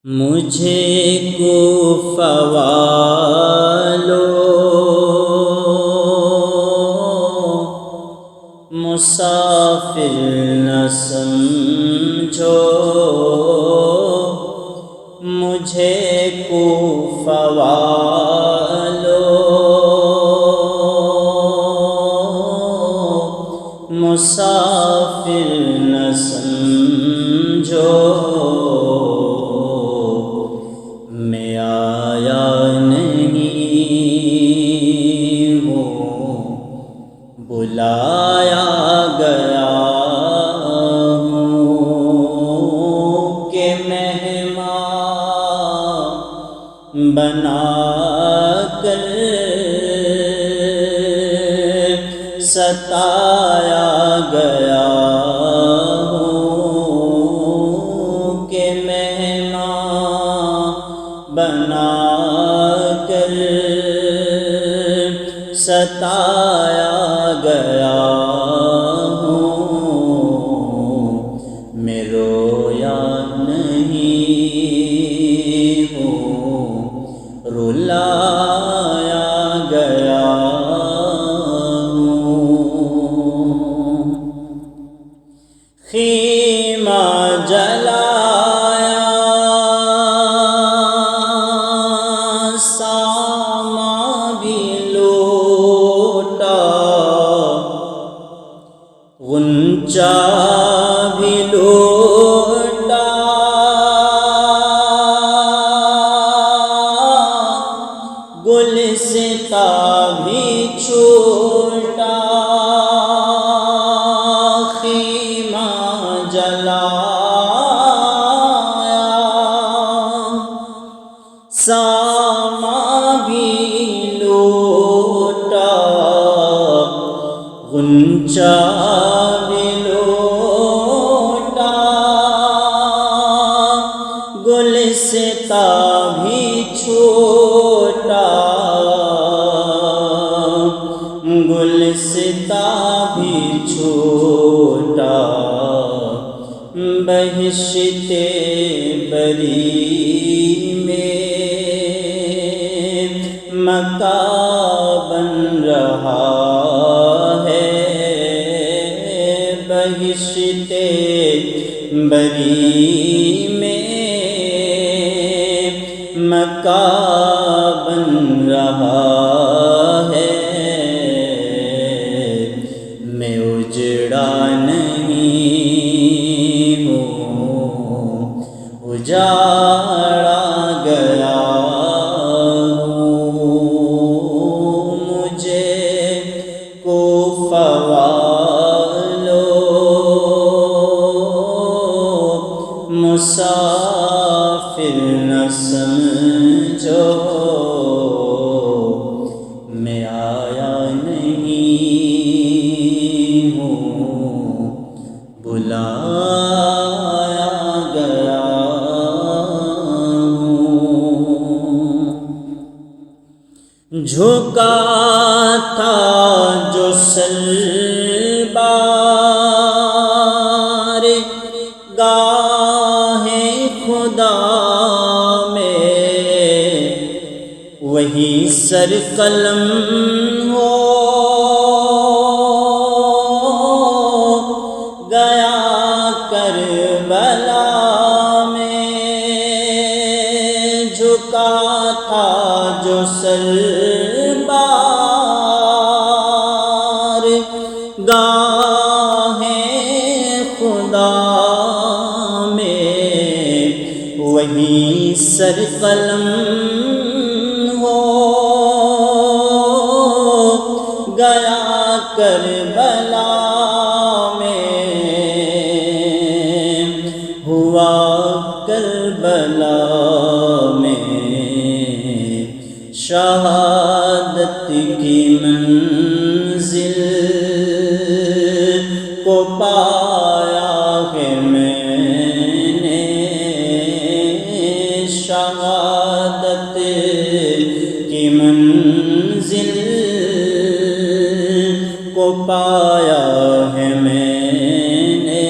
مجھے کوفہ والوں مسافر نہ سمجھو، مجھے کوفہ والوں مسافر نہ سمجھو، میں آیا نہیں ہوں، بلایا گیا ہوں کہ مہمان بنا کر ستایا گیا ہوں کہ بنا کر ستایا گیا ہوں، میں رویا نہیں ہوں، رلایا گیا ہوں، خیمہ جلایا غنچہ بھی لوٹا، گلستہ بھی چھوٹا، خیمہ جلایا ساما بھی لوٹا، غنچہ بھی لوٹا، گلستہ بھی چھوٹا، گلستہ بھی چھوٹا، بہشت بری میں مکان بن رہا ہے، بہشت بری میں مکان بن رہا ہے، میں اجڑا نہیں ہوں، اجاڑا گیا ہوں، مجھے کوفہ مسافر نہ سمجھو، میں آیا نہیں ہوں، بلایا گیا ہوں، جھکا تھا جو سر بار گاہ خدا میں، وہی سر قلم ہو گیا کربلا میں، جھکا تھا جو سر بار گاہ خدا میں، وہی سر قلم ہو گیا کربلا میں، ہوا کربلا میں شہادت کی منزل کو پایا ہے میں نے، شہادت کی منزل کو پایا ہے میں نے،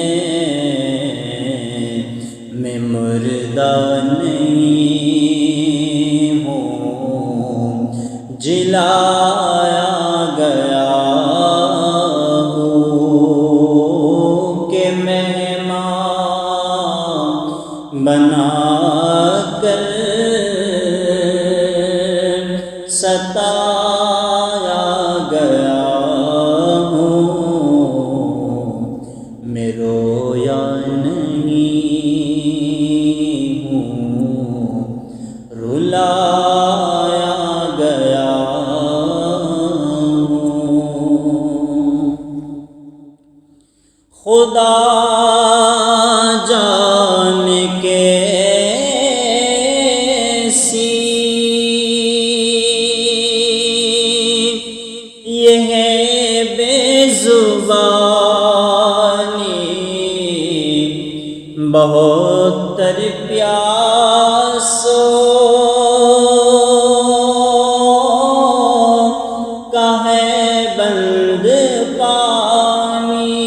میں مردہ نہیں کر ستایا گیا ہوں، میں رویا نہیں ہوں، رلایا گیا ہوں۔ خدا جان کیسی یہ ہے بے زبانی، بہت تر پیاسوں کا ہے بند پانی،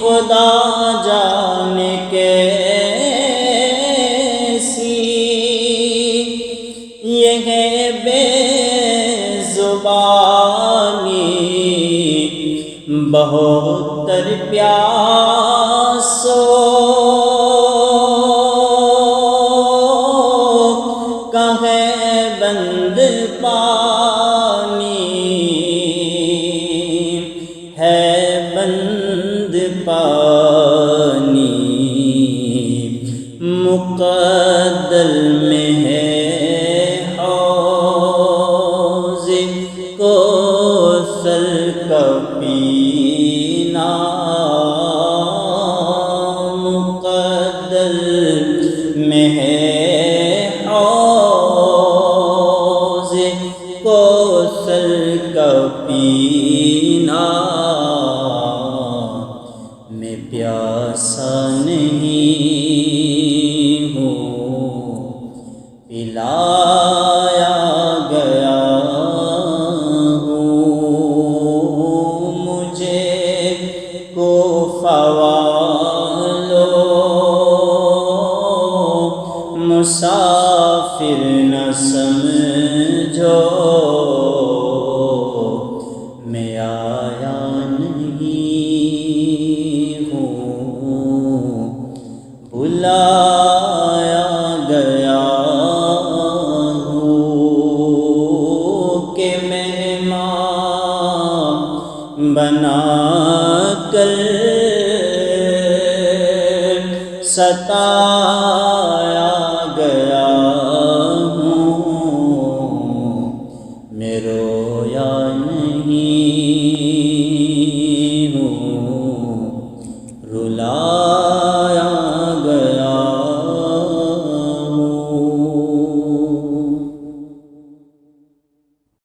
خدا جان کیسی یہ ہے بے زبانی، بہت تر پیاسوں کا ہے بند پانی، ہے بند پانی، مقدر میں ہے حوض کوثر کا پینا، مقدر میں ہے حوض کوثر کا پینا، میں پیاسا نہیں ہوں، پلایا گیا ہوں، مجھے کوفہ والوں مسافر نہ سمجھو، میں آیا نہیں ہوں، بلایا گیا ہوں، کہ مہمان بنا کر ستایا گیا ہوں، میں رویا نہیں ہوں، رلا